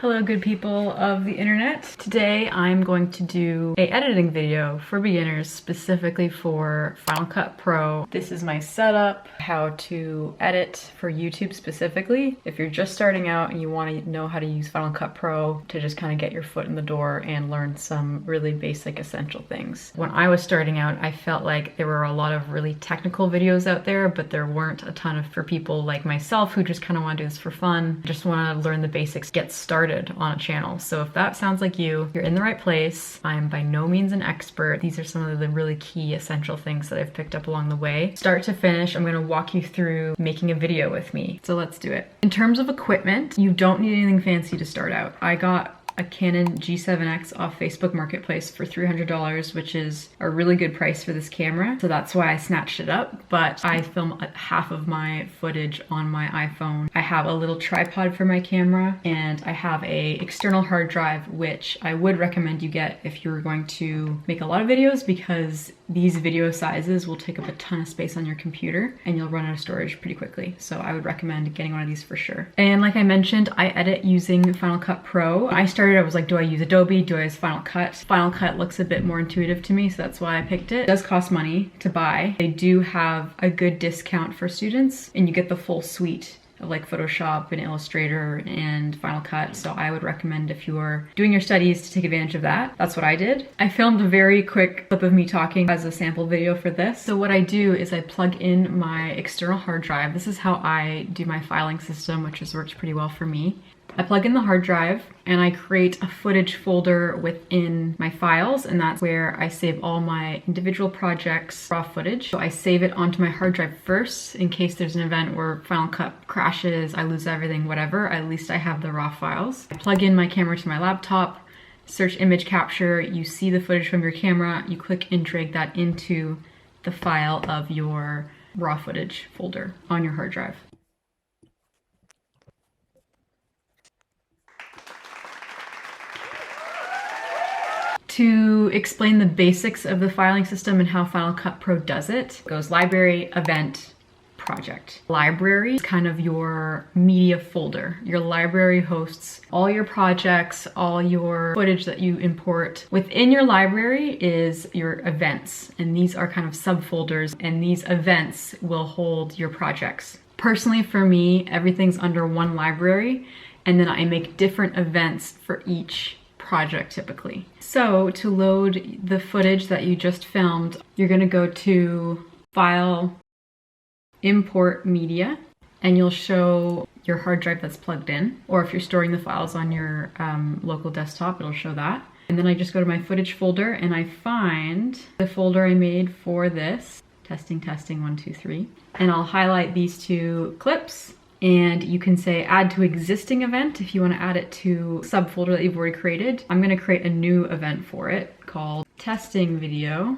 Hello good people of the internet. Today I'm going to do a editing video for beginners specifically for Final Cut Pro. This is my setup, how to edit for YouTube specifically. If you're just starting out and you want to know how to use Final Cut Pro to just kind of get your foot in the door and learn some really basic essential things. When I was starting out, I felt like there were a lot of really technical videos out there, but there weren't a ton for people like myself who just kind of want to do this for fun, just want to learn the basics, get started on a channel. So if that sounds like you're in the right place. I'm by no means an expert. These are some of the really key essential things that I've picked up along the way. Start to finish, I'm going to walk you through making a video with me. So let's do it. In terms of equipment, you don't need anything fancy to start out. I got a Canon G7X off Facebook Marketplace for $300, which is a really good price for this camera. So that's why I snatched it up, but I film half of my footage on my iPhone. I have a little tripod for my camera, and I have a external hard drive, which I would recommend you get if you're going to make a lot of videos, because these video sizes will take up a ton of space on your computer and you'll run out of storage pretty quickly. So I would recommend getting one of these for sure. And like I mentioned, I edit using Final Cut Pro. I was like, do I use Adobe? Do I use Final Cut? Final Cut looks a bit more intuitive to me, so that's why I picked it. It does cost money to buy. They do have a good discount for students, and you get the full suite of like Photoshop and Illustrator and Final Cut. So I would recommend, if you're doing your studies, to take advantage of that. That's what I did. I filmed a very quick clip of me talking as a sample video for this. So what I do is I plug in my external hard drive. This is how I do my filing system, which has worked pretty well for me. I plug in the hard drive and I create a footage folder within my files, and that's where I save all my individual projects, raw footage. So I save it onto my hard drive first in case there's an event where Final Cut crashes, I lose everything, whatever, at least I have the raw files. I plug in my camera to my laptop, search image capture, you see the footage from your camera, you click and drag that into the file of your raw footage folder on your hard drive. To explain the basics of the filing system and how Final Cut Pro does it, goes library, event, project. Library is kind of your media folder. Your library hosts all your projects, all your footage that you import. Within your library is your events, and these are kind of subfolders, and these events will hold your projects. Personally, for me, everything's under one library, and then I make different events for each project typically. So to load the footage that you just filmed, you're going to go to File, Import Media, and you'll show your hard drive that's plugged in, or if you're storing the files on your local desktop, it'll show that. And then I just go to my footage folder and I find the folder I made for this, testing, 1, 2, 3, and I'll highlight these two clips. And you can say add to existing event if you want to add it to a subfolder that you've already created. I'm going to create a new event for it called testing video,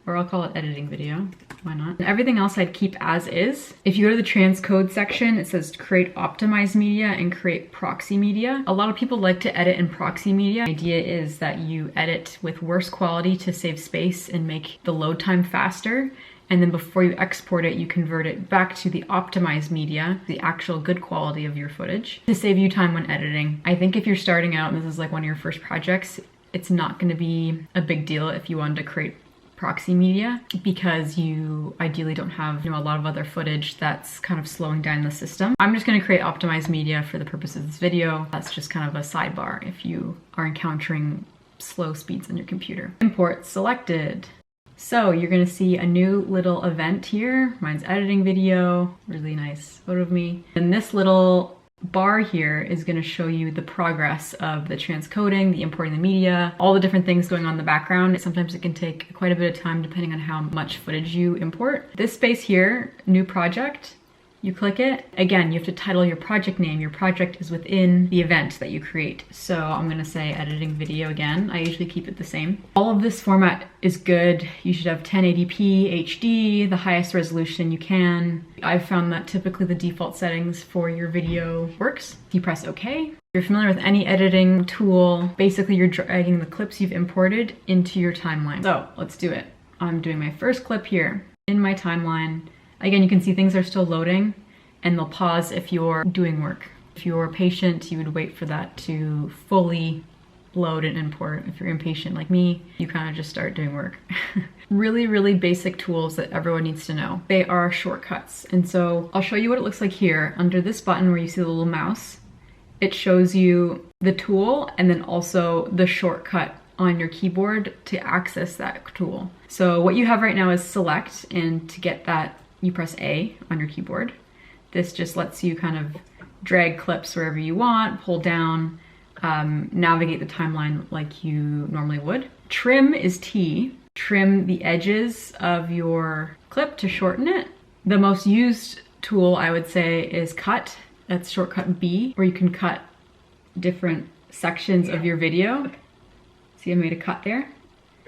or I'll call it editing video. Why not? And everything else I'd keep as is. If you go to the transcode section, it says create optimized media and create proxy media. A lot of people like to edit in proxy media. The idea is that you edit with worse quality to save space and make the load time faster. And then before you export it, you convert it back to the optimized media, the actual good quality of your footage, to save you time when editing. I think if you're starting out and this is like one of your first projects, it's not going to be a big deal if you wanted to create proxy media, because you ideally don't have, a lot of other footage that's kind of slowing down the system. I'm just going to create optimized media for the purpose of this video. That's just kind of a sidebar if you are encountering slow speeds on your computer. Import selected. So you're gonna see a new little event here. Mine's editing video, really nice photo of me. And this little bar here is gonna show you the progress of the transcoding, the importing the media, all the different things going on in the background. Sometimes it can take quite a bit of time depending on how much footage you import. This space here, new project, you click it. Again, you have to title your project name. Your project is within the event that you create. So I'm gonna say editing video again. I usually keep it the same. All of this format is good. You should have 1080p HD, the highest resolution you can. I've found that typically the default settings for your video works. You press OK. If you're familiar with any editing tool, basically you're dragging the clips you've imported into your timeline. So let's do it. I'm doing my first clip here in my timeline. Again, you can see things are still loading and they'll pause if you're doing work. If you're patient, you would wait for that to fully load and import. If you're impatient like me, you kind of just start doing work. Really, really basic tools that everyone needs to know. They are shortcuts. And so I'll show you what it looks like here. Under this button where you see the little mouse, it shows you the tool and then also the shortcut on your keyboard to access that tool. So what you have right now is select, and to get that, you press A on your keyboard. This just lets you kind of drag clips wherever you want, pull down, navigate the timeline like you normally would. Trim is T. Trim the edges of your clip to shorten it. The most used tool I would say is cut. That's shortcut B, where you can cut different sections of your video. See, I made a cut there.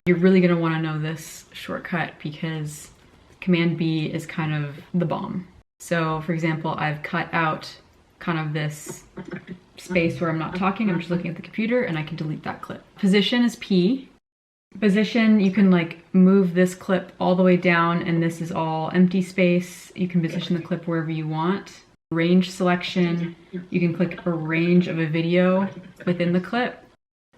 You're really gonna wanna know this shortcut because Command B is kind of the bomb. So for example, I've cut out kind of this space where I'm not talking, I'm just looking at the computer, and I can delete that clip. Position is P. Position, you can like move this clip all the way down and this is all empty space. You can position the clip wherever you want. Range selection, you can click a range of a video within the clip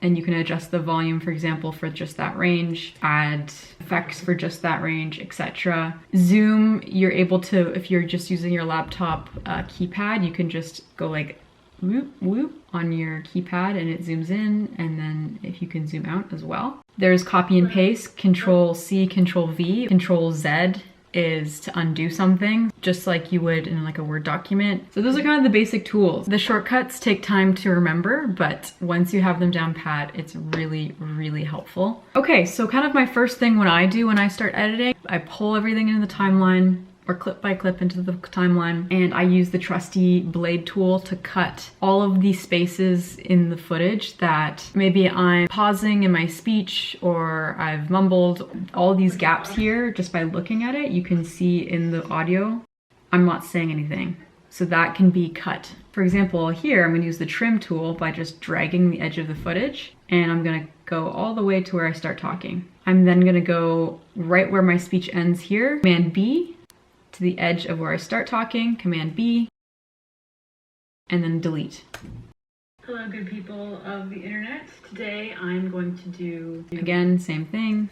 and you can adjust the volume, for example, for just that range, add effects for just that range, etc. Zoom, you're able to, if you're just using your laptop keypad, you can just go like whoop whoop on your keypad and it zooms in, and then if you can zoom out as well. There's copy and paste, Control C, Control V. Control Z is to undo something, just like you would in like a Word document. So those are kind of the basic tools. The shortcuts take time to remember, but once you have them down pat, it's really, really helpful. Okay, so kind of my first thing when I start editing, I pull everything into the timeline, or clip by clip into the timeline, and I use the trusty blade tool to cut all of the spaces in the footage that maybe I'm pausing in my speech or I've mumbled. All these gaps here, just by looking at it, you can see in the audio, I'm not saying anything. So that can be cut. For example, here I'm gonna use the trim tool by just dragging the edge of the footage, and I'm gonna go all the way to where I start talking. I'm then gonna go right where my speech ends here, Command B, to the edge of where I start talking, Command B, and then delete. Hello, good people of the internet. Today I'm going to do, again, same thing.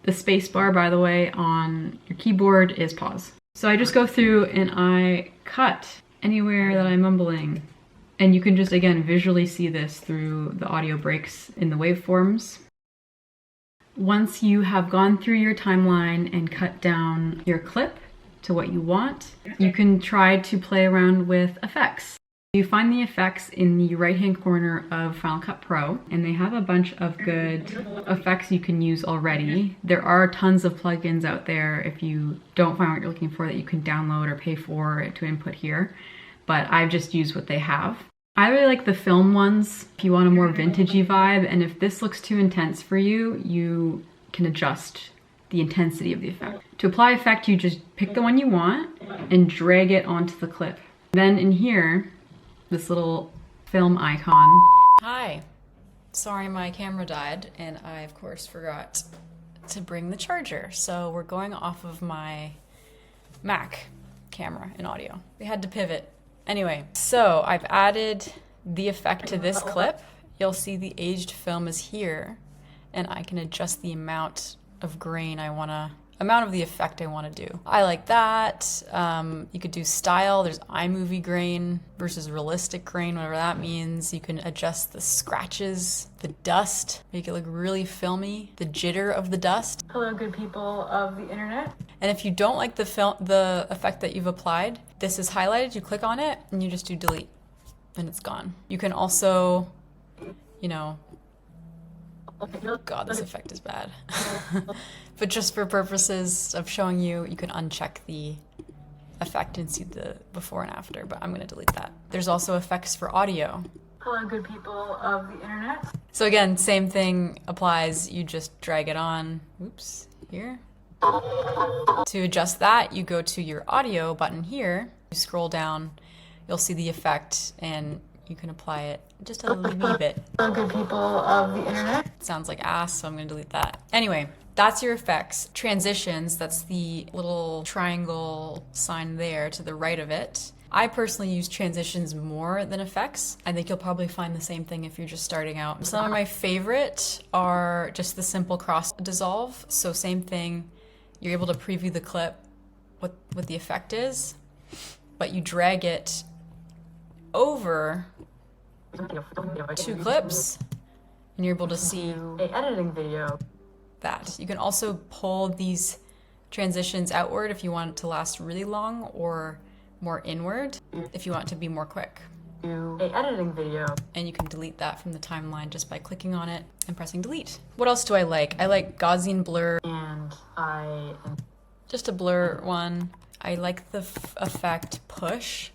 The space bar, by the way, on your keyboard is pause. So I just go through and I cut anywhere that I'm mumbling. And you can just, again, visually see this through the audio breaks in the waveforms. Once you have gone through your timeline and cut down your clip to what you want, you can try to play around with effects. You find the effects in the right-hand corner of Final Cut Pro, and they have a bunch of good effects you can use already. There are tons of plugins out there if you don't find what you're looking for that you can download or pay for to input here, but I've just used what they have. I really like the film ones if you want a more vintagey vibe, and if this looks too intense for you, you can adjust the intensity of the effect. To apply effect, you just pick the one you want and drag it onto the clip. Then in here, this little film icon. Hi, sorry my camera died and I of course forgot to bring the charger. So we're going off of my Mac camera and audio. We had to pivot. Anyway, so I've added the effect to this clip. You'll see the aged film is here, and I can adjust the amount of grain amount of the effect I wanna do. I like that. You could do style. There's iMovie grain versus realistic grain, whatever that means. You can adjust the scratches, the dust, make it look really filmy, the jitter of the dust. Hello, good people of the internet. And if you don't like the effect that you've applied, this is highlighted, you click on it, and you just do delete, and it's gone. You can also, you know, God, this effect is bad. But just for purposes of showing you, you can uncheck the effect and see the before and after, but I'm gonna delete that. There's also effects for audio. Hello, good people of the internet. So again, same thing applies. You just drag it on, oops, here. To adjust that, you go to your audio button here, you scroll down, you'll see the effect, and you can apply it just a wee bit. Hello, good people of the internet. It sounds like ass, so I'm gonna delete that. Anyway, that's your effects. Transitions, that's the little triangle sign there to the right of it. I personally use transitions more than effects. I think you'll probably find the same thing if you're just starting out. Some of my favorite are just the simple cross dissolve. So same thing, you're able to preview the clip, what the effect is, but you drag it over 2 clips and you're able to see a editing video. That. You can also pull these transitions outward if you want it to last really long, or more inward if you want it to be more quick. A editing video. And you can delete that from the timeline just by clicking on it and pressing delete. What else do I like? I like Gaussian blur. And just a blur one. I like the effect push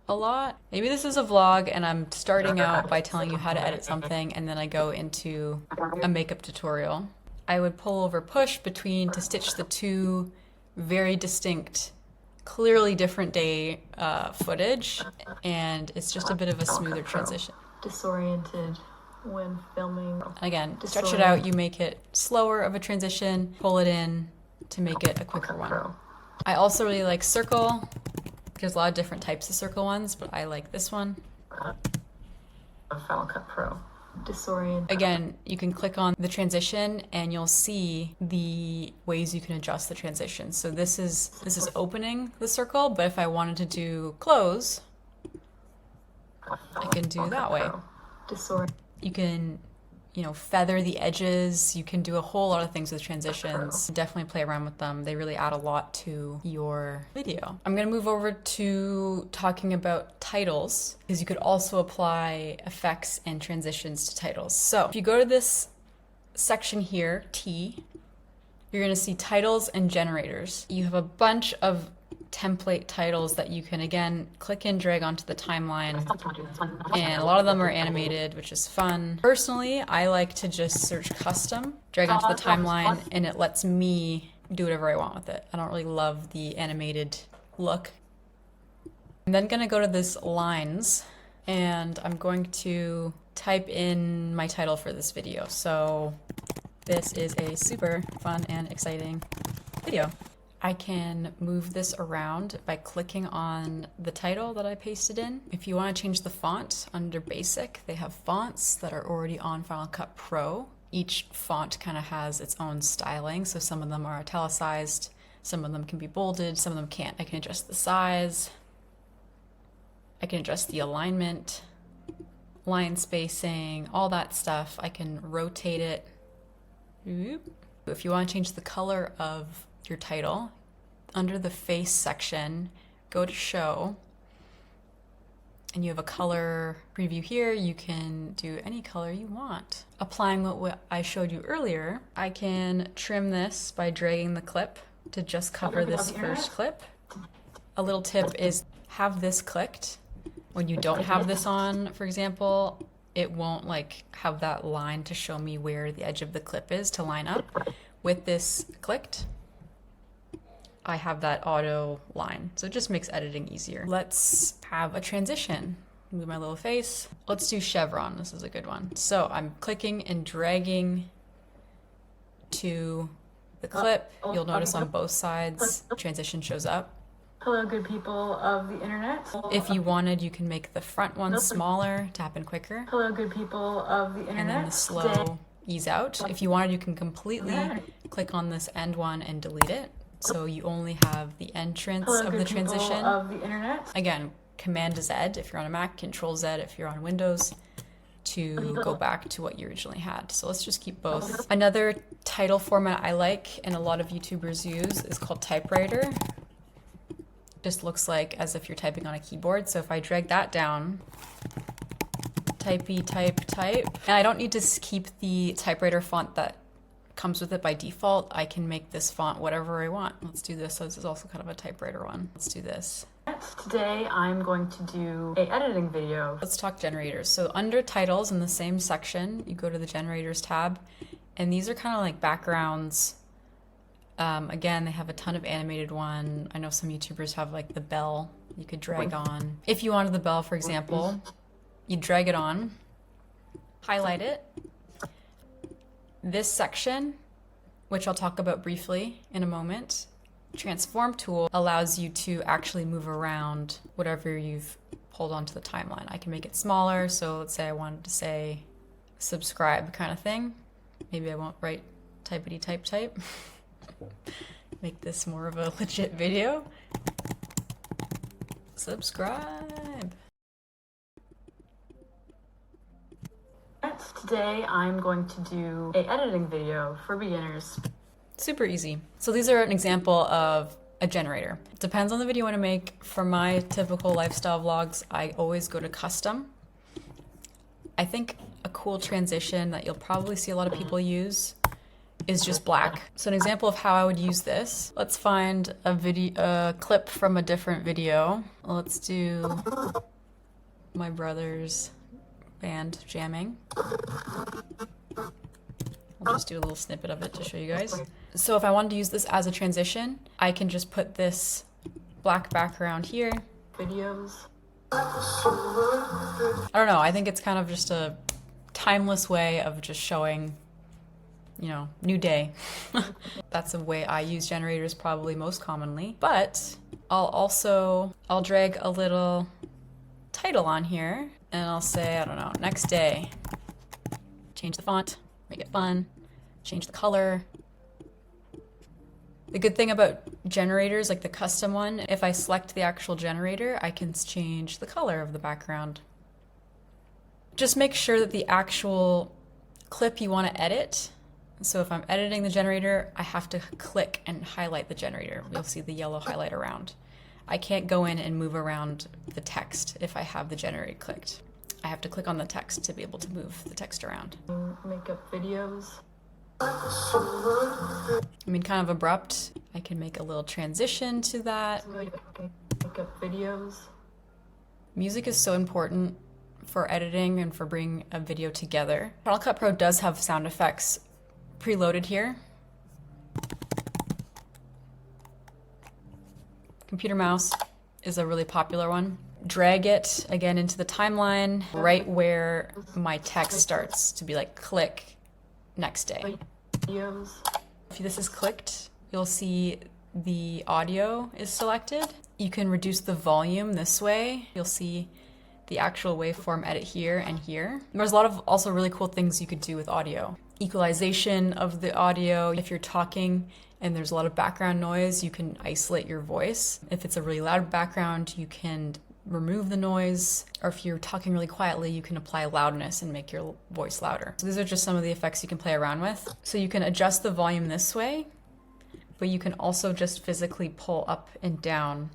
a lot. Maybe this is a vlog and I'm starting out by telling you how to edit something and then I go into a makeup tutorial. I would pull over push between to stitch the 2 very distinct, clearly different day footage, and it's just a bit of a smoother transition. Disoriented when filming. Again, stretch it out, you make it slower of a transition, pull it in to make it a quicker one. I also really like circle. There's a lot of different types of circle ones, but I like this one. Final Cut Pro. Disorient. Again, you can click on the transition and you'll see the ways you can adjust the transition. So this is opening the circle, but if I wanted to do close, I can do that way. You can, feather the edges. You can do a whole lot of things with transitions. Definitely play around with them. They really add a lot to your video. I'm gonna move over to talking about titles, because you could also apply effects and transitions to titles. So if you go to this section here, T, you're gonna see titles and generators. You have a bunch of template titles that you can, again, click and drag onto the timeline, and a lot of them are animated, which is fun. Personally, I like to just search custom, drag onto the timeline, and it lets me do whatever I want with it. I don't really love the animated look. I'm then gonna go to this lines, and I'm going to type in my title for this video. So this is a super fun and exciting video. I can move this around by clicking on the title that I pasted in. If you want to change the font, under Basic, they have fonts that are already on Final Cut Pro. Each font kind of has its own styling, so some of them are italicized, some of them can be bolded, some of them can't. I can adjust the size, I can adjust the alignment, line spacing, all that stuff. I can rotate it. If you want to change the color of your title, under the face section, go to show, and you have a color preview here. You can do any color you want. Applying what I showed you earlier, I can trim this by dragging the clip to just cover this first clip. A little tip is have this clicked. When you don't have this on, for example, it won't have that line to show me where the edge of the clip is to line up. With this clicked, I have that auto line, so it just makes editing easier. Let's have a transition. Move my little face. Let's do chevron. This is a good one. So I'm clicking and dragging to the clip. You'll notice on both sides, transition shows up. Hello, good people of the internet. If you wanted, you can make the front one smaller to happen quicker. Hello, good people of the internet. And then the slow ease out. If you wanted, you can completely click on this end one and delete it. So you only have the entrance of the transition. Of the internet. Again, Command Z if you're on a Mac, Control Z if you're on Windows, to go back to what you originally had. So let's just keep both. Another title format I like and a lot of YouTubers use is called typewriter. Just looks like as if you're typing on a keyboard. So if I drag that down, typey, type. And I don't need to keep the typewriter font that comes with it by default. I can make this font whatever I want. Let's do this. So this is also kind of a typewriter one. Let's do this. Today I'm going to do an editing video. Let's talk generators. So under titles in the same section, you go to the generators tab, and these are kind of like backgrounds. Again, they have a ton of animated one. I know some YouTubers have like the bell you could drag on. If you wanted the bell, for example, you drag it on, highlight it. This section, which I'll talk about briefly in a moment, Transform tool allows you to actually move around whatever you've pulled onto the timeline. I can make it smaller, so let's say I wanted to say subscribe kind of thing. Maybe I won't write typity type. Make this more of a legit video. Subscribe. Today I'm going to do an editing video for beginners. Super easy. So these are an example of a generator. It depends on the video you want to make. For my typical lifestyle vlogs, I always go to custom. I think a cool transition that you'll probably see a lot of people use is just black. So an example of how I would use this. Let's find a clip from a different video. Let's do my brother's band jamming. I'll just do a little snippet of it to show you guys. So if I wanted to use this as a transition, I can just put this black background here. Videos. I don't know, I think it's kind of just a timeless way of just showing, you know, new day. That's the way I use generators probably most commonly. But I'll drag a little title on here and I'll say, I don't know, next day. Change the font, make it fun, change the color. The good thing about generators, like the custom one, if I select the actual generator, I can change the color of the background. Just make sure that the actual clip you want to edit. So if I'm editing the generator, I have to click and highlight the generator. You'll see the yellow highlight around. I can't go in and move around the text if I have the generator clicked. I have to click on the text to be able to move the text around. Makeup videos. I mean, kind of abrupt. I can make a little transition to that. Makeup videos. Music is so important for editing and for bringing a video together. Final Cut Pro does have sound effects preloaded here. Computer mouse is a really popular one. Drag it again into the timeline, right where my text starts to be like click next day. Videos. If this is clicked, you'll see the audio is selected. You can reduce the volume this way. You'll see the actual waveform edit here and here. There's a lot of also really cool things you could do with audio. Equalization of the audio. If you're talking and there's a lot of background noise, you can isolate your voice. If it's a really loud background, you can remove the noise. Or if you're talking really quietly, you can apply loudness and make your voice louder. So these are just some of the effects you can play around with. So you can adjust the volume this way, but you can also just physically pull up and down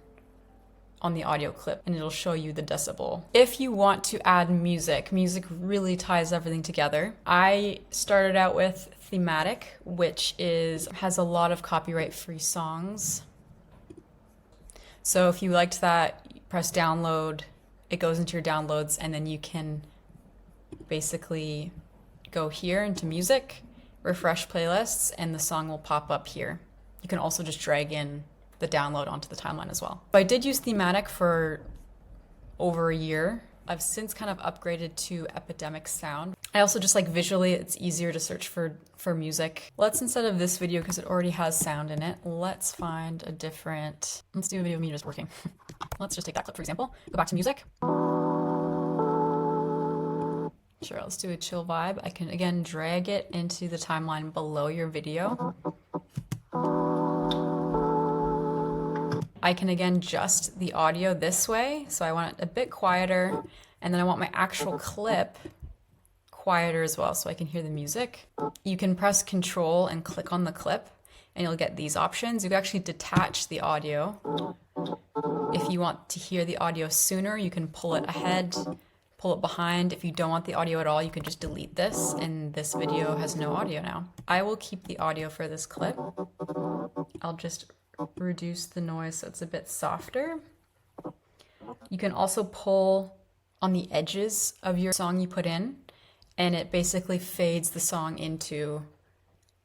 on the audio clip and it'll show you the decibel. If you want to add music, music really ties everything together. I started out with Thematic, which has a lot of copyright-free songs. So if you liked that, you press download, it goes into your downloads, and then you can basically go here into music, refresh playlists, and the song will pop up here. You can also just drag in the download onto the timeline as well. So I did use Thematic for over a year. I've since kind of upgraded to Epidemic Sound. I also just like visually, it's easier to search for music. Let's, instead of this video, because it already has sound in it, let's find a different, let's do a video of me just working. Let's just take that clip, for example. Go back to music. Sure, let's do a chill vibe. I can, again, drag it into the timeline below your video. I can again adjust the audio this way, so I want it a bit quieter, and then I want my actual clip quieter as well, so I can hear the music. You can press Control and click on the clip, and you'll get these options. You can actually detach the audio. If you want to hear the audio sooner, you can pull it ahead, pull it behind. If you don't want the audio at all, you can just delete this, and this video has no audio now. I will keep the audio for this clip. I'll just reduce the noise so it's a bit softer. You can also pull on the edges of your song you put in, and it basically fades the song into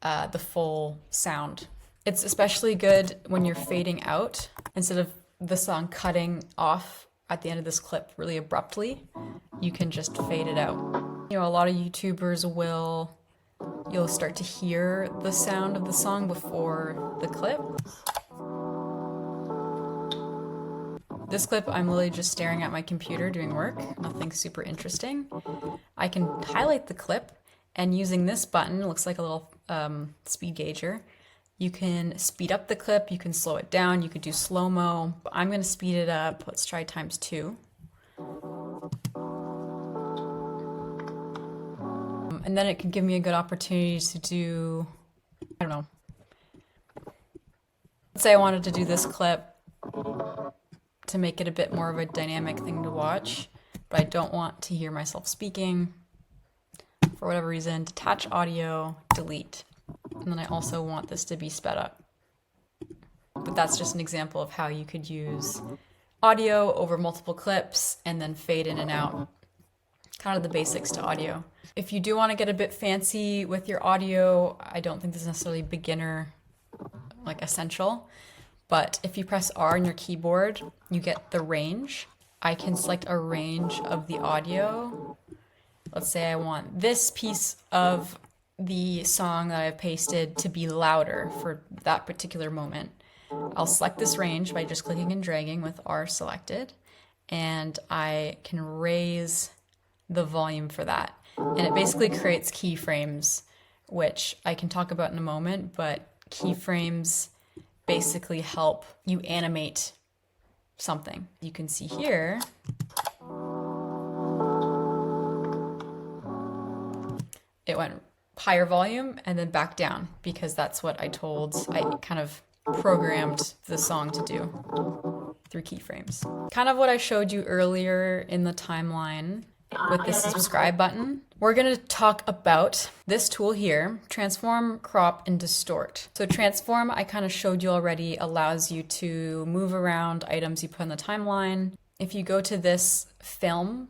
the full sound. It's especially good when you're fading out. Instead of the song cutting off at the end of this clip really abruptly, you can just fade it out. You know, a lot of YouTubers you'll start to hear the sound of the song before the clip. This clip, I'm literally just staring at my computer doing work, nothing super interesting. I can highlight the clip, and using this button, it looks like a little speed gauger, you can speed up the clip, you can slow it down, you could do slow-mo. I'm gonna speed it up, let's try ×2. And then it can give me a good opportunity to do, I don't know. Let's say I wanted to do this clip to make it a bit more of a dynamic thing to watch, but I don't want to hear myself speaking for whatever reason. Detach audio, delete. And then I also want this to be sped up. But that's just an example of how you could use audio over multiple clips and then fade in and out. Kind of the basics to audio. If you do want to get a bit fancy with your audio, I don't think this is necessarily beginner, like essential, but if you press R on your keyboard, you get the range. I can select a range of the audio. Let's say I want this piece of the song that I've pasted to be louder for that particular moment. I'll select this range by just clicking and dragging with R selected, and I can raise the volume for that. And it basically creates keyframes, which I can talk about in a moment, but keyframes basically help you animate something. You can see here, it went higher volume and then back down because that's what I kind of programmed the song to do through keyframes. Kind of what I showed you earlier in the timeline with the subscribe button. We're going to talk about this tool here, transform, crop, and distort. So transform, I kind of showed you already, allows you to move around items you put in the timeline. If you go to this film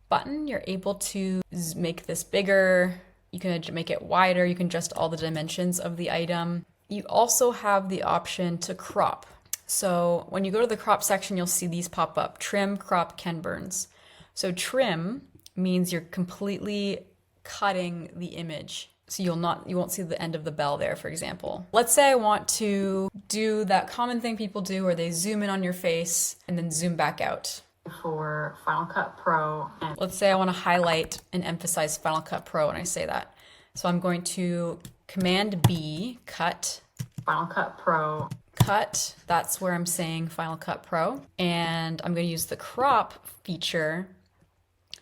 button, you're able to make this bigger. You can make it wider. You can adjust all the dimensions of the item. You also have the option to crop. So when you go to the crop section, you'll see these pop up: trim, crop, Ken Burns. So trim means you're completely cutting the image. So you won't see the end of the bell there, for example. Let's say I want to do that common thing people do where they zoom in on your face and then zoom back out. For Final Cut Pro. Let's say I want to highlight and emphasize Final Cut Pro when I say that. So I'm going to Command B, cut. Final Cut Pro. Cut, that's where I'm saying Final Cut Pro. And I'm going to use the crop feature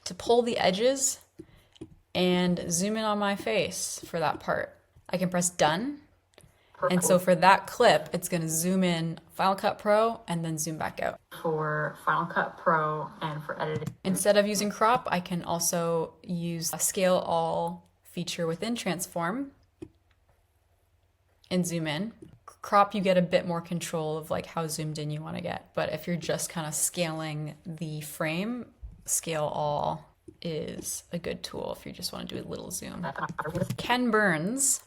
to pull the edges and zoom in on my face for that part. I can press done. And so for that clip, it's going to zoom in Final Cut Pro and then zoom back out. For Final Cut Pro and for editing. Instead of using crop, I can also use a scale all feature within transform and zoom in. Crop, you get a bit more control of like how zoomed in you want to get. But if you're just kind of scaling the frame, scale all is a good tool if you just want to do a little zoom. Ken Burns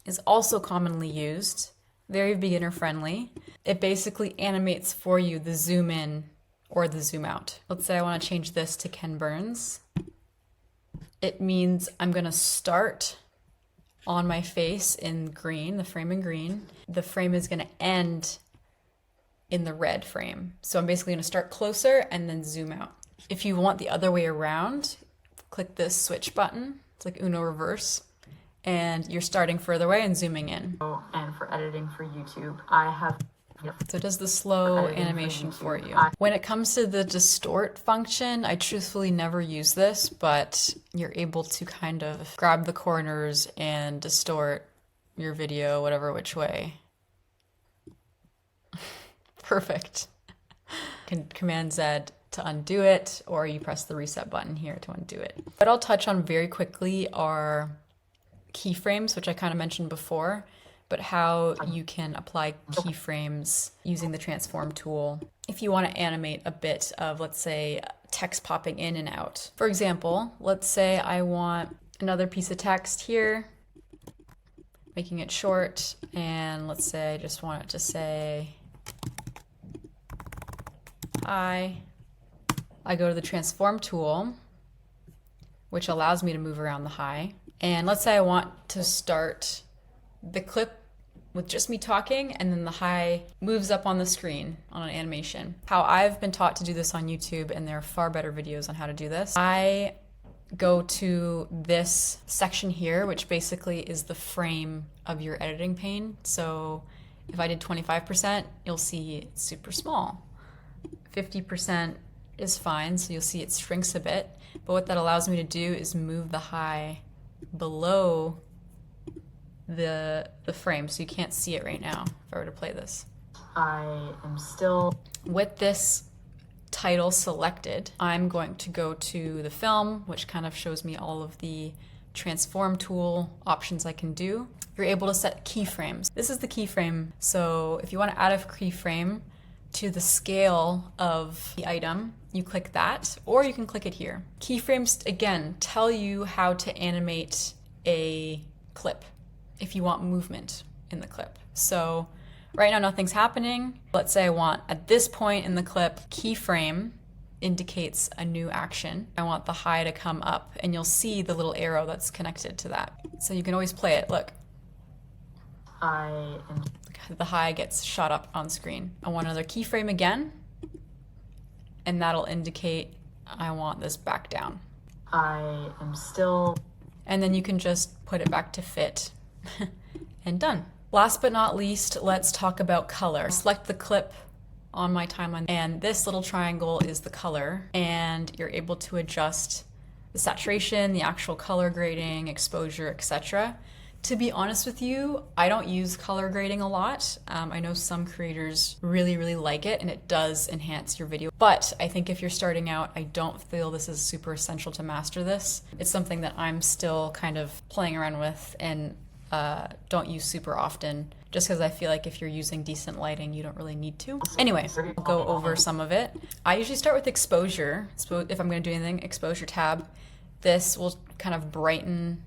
is also commonly used, very beginner friendly. It basically animates for you the zoom in or the zoom out. Let's say I want to change this to Ken Burns. It means I'm going to start on my face in green, the frame in green. The frame is going to end in the red frame. So I'm basically going to start closer and then zoom out. If you want the other way around, click this switch button. It's like Uno reverse. And you're starting further away and zooming in. And for editing for YouTube, I have... So it does the slow animation for you. When it comes to the distort function, I truthfully never use this, but you're able to kind of grab the corners and distort your video whatever which way. Perfect. Can Command Z to undo it, or you press the reset button here to undo it. What I'll touch on very quickly are keyframes, which I kind of mentioned before, but how you can apply keyframes using the transform tool if you want to animate a bit of, let's say, text popping in and out. For example, let's say I want another piece of text here, making it short, and let's say I just want it to say hi. I go to the transform tool, which allows me to move around the hi. And let's say I want to start the clip with just me talking, and then the high moves up on the screen on an animation. How I've been taught to do this on YouTube, and there are far better videos on how to do this. I go to this section here, which basically is the frame of your editing pane. So if I did 25%, you'll see it's super small. 50% is fine, so you'll see it shrinks a bit. But what that allows me to do is move the high below the frame, so you can't see it right now if I were to play this. I am still... With this title selected, I'm going to go to the film, which kind of shows me all of the transform tool options I can do. You're able to set keyframes. This is the keyframe, so if you want to add a keyframe to the scale of the item, you click that, or you can click it here. Keyframes, again, tell you how to animate a clip if you want movement in the clip. So right now nothing's happening. Let's say I want, at this point in the clip, keyframe indicates a new action. I want the high to come up, and you'll see the little arrow that's connected to that. So you can always play it, look. The high gets shot up on screen. I want another keyframe again, and that'll indicate I want this back down. I am still... And then you can just put it back to fit and done. Last but not least, let's talk about color. Select the clip on my timeline, and this little triangle is the color, and you're able to adjust the saturation, the actual color grading, exposure, etc. To be honest with you, I don't use color grading a lot. I know some creators really like it, and it does enhance your video. But I think if you're starting out, I don't feel this is super essential to master this. It's something that I'm still kind of playing around with and don't use super often, just because I feel like if you're using decent lighting, you don't really need to. Anyway, I'll go over some of it. I usually start with exposure. So if I'm going to do anything, exposure tab. This will kind of brighten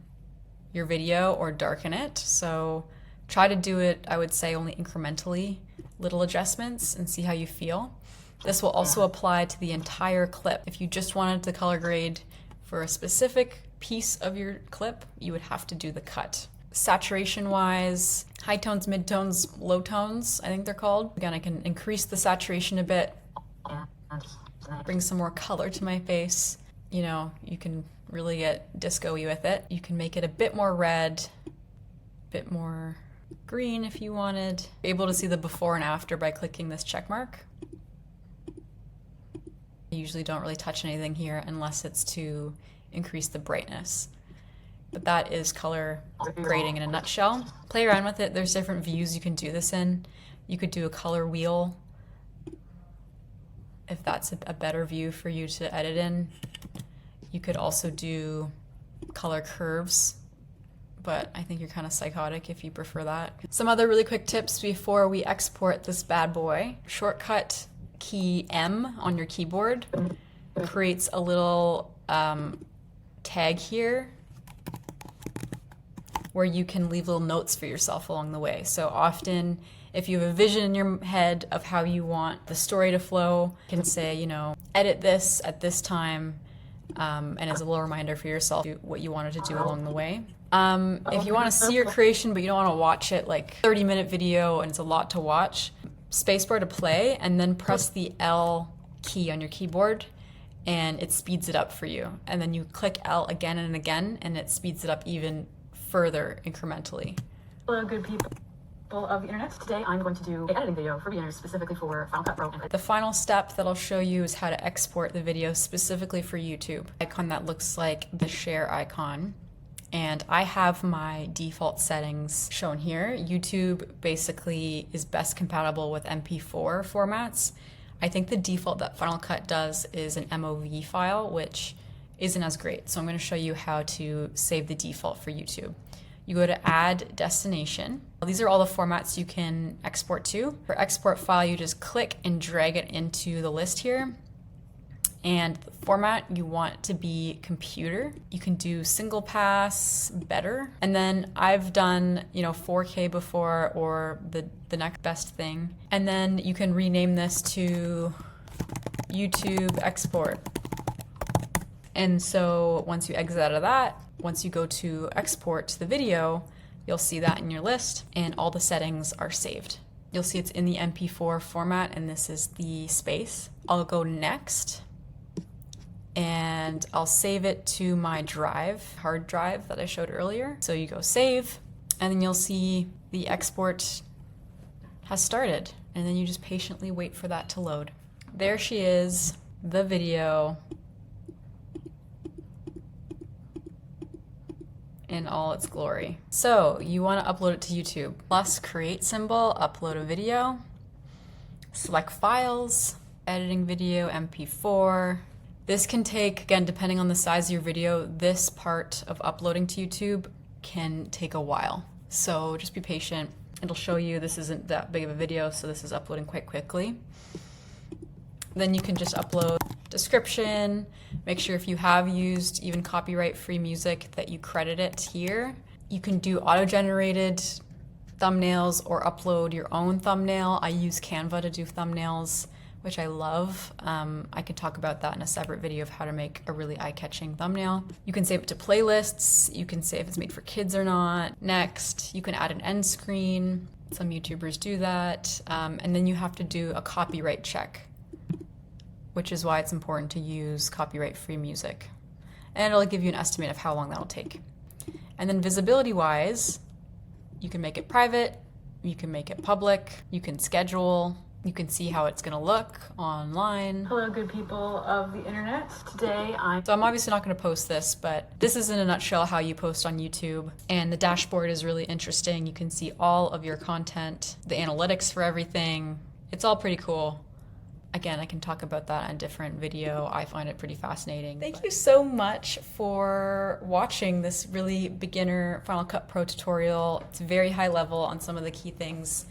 your video or darken it. So try to do it, I would say, only incrementally, little adjustments, and see how you feel. This will also apply to the entire clip. If you just wanted to color grade for a specific piece of your clip, you would have to do the cut. Saturation wise, high tones, mid tones, low tones, I think they're called. Again, I can increase the saturation a bit, bring some more color to my face. You know, you can really get disco-y with it. You can make it a bit more red, a bit more green if you wanted. You're able to see the before and after by clicking this check mark. I usually don't really touch anything here unless it's to increase the brightness. But that is color grading in a nutshell. Play around with it. There's different views you can do this in. You could do a color wheel if that's a better view for you to edit in. You could also do color curves, but I think you're kind of psychotic if you prefer that. Some other really quick tips before we export this bad boy. Shortcut key M on your keyboard creates a little tag here where you can leave little notes for yourself along the way. So often, if you have a vision in your head of how you want the story to flow, you can say, you know, edit this at this time, and as a little reminder for yourself what you wanted to do along the way. If you want to see your creation but you don't want to watch it like 30-minute video and it's a lot to watch, spacebar to play, and then press the L key on your keyboard and it speeds it up for you. And then you click L again and again and it speeds it up even further incrementally. Hello, good people of the internet. Today I'm going to do an editing video for beginners, specifically for Final Cut Pro. The final step that I'll show you is how to export the video specifically for YouTube. Icon that looks like the share icon. And I have my default settings shown here. YouTube basically is best compatible with MP4 formats. I think the default that Final Cut does is an MOV file, which isn't as great. So I'm going to show you how to save the default for YouTube. You go to Add Destination. These are all the formats you can export to. For export file, you just click and drag it into the list here. And the format you want to be computer. You can do single pass, better. And then I've done, 4K before, or the next best thing. And then you can rename this to YouTube export. And so once you exit out of that, once you go to export the video, You'll see that in your list, and all the settings are saved. You'll see it's in the MP4 format, and this is the space. I'll go next, and I'll save it to my hard drive that I showed earlier. So you go save, and then you'll see the export has started, and then you just patiently wait for that to load. There she is, the video in all its glory. So you want to upload it to YouTube. Plus create symbol, upload a video, select files, editing video, MP4. This can take, again, depending on the size of your video, this part of uploading to YouTube can take a while. So just be patient. It'll show you this isn't that big of a video, so this is uploading quite quickly. Then you can just upload description. Make sure if you have used even copyright-free music that you credit it here. You can do auto-generated thumbnails or upload your own thumbnail. I use Canva to do thumbnails, which I love. I can talk about that in a separate video of how to make a really eye-catching thumbnail. You can save it to playlists. You can say if it's made for kids or not. Next, you can add an end screen. Some YouTubers do that. And then you have to do a copyright check, which is why it's important to use copyright-free music. And it'll give you an estimate of how long that'll take. And then visibility-wise, you can make it private, you can make it public, you can schedule, you can see how it's gonna look online. Hello, good people of the internet. Today So I'm obviously not gonna post this, but this is in a nutshell how you post on YouTube. And the dashboard is really interesting. You can see all of your content, the analytics for everything. It's all pretty cool. Again, I can talk about that in a different video. I find it pretty fascinating. Thank you so much for watching this really beginner Final Cut Pro tutorial. It's very high level on some of the key things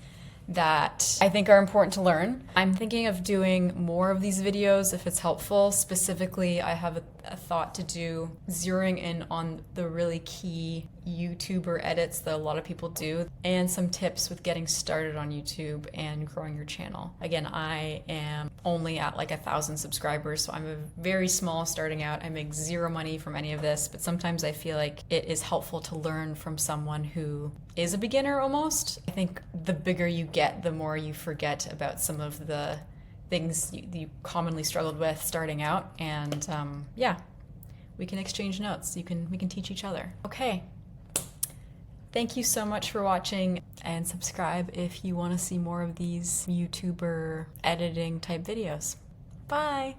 that I think are important to learn. I'm thinking of doing more of these videos if it's helpful. Specifically, I have a thought to do zeroing in on the really key YouTuber edits that a lot of people do, and some tips with getting started on YouTube and growing your channel. Again, I am only at like 1,000 subscribers, so I'm a very small starting out. I make zero money from any of this, but sometimes I feel like it is helpful to learn from someone who is a beginner almost. I think the bigger you get, the more you forget about some of the things you commonly struggled with starting out, and yeah, we can exchange notes. We can teach each other. Okay. Thank you so much for watching, and subscribe if you want to see more of these YouTuber editing type videos. Bye!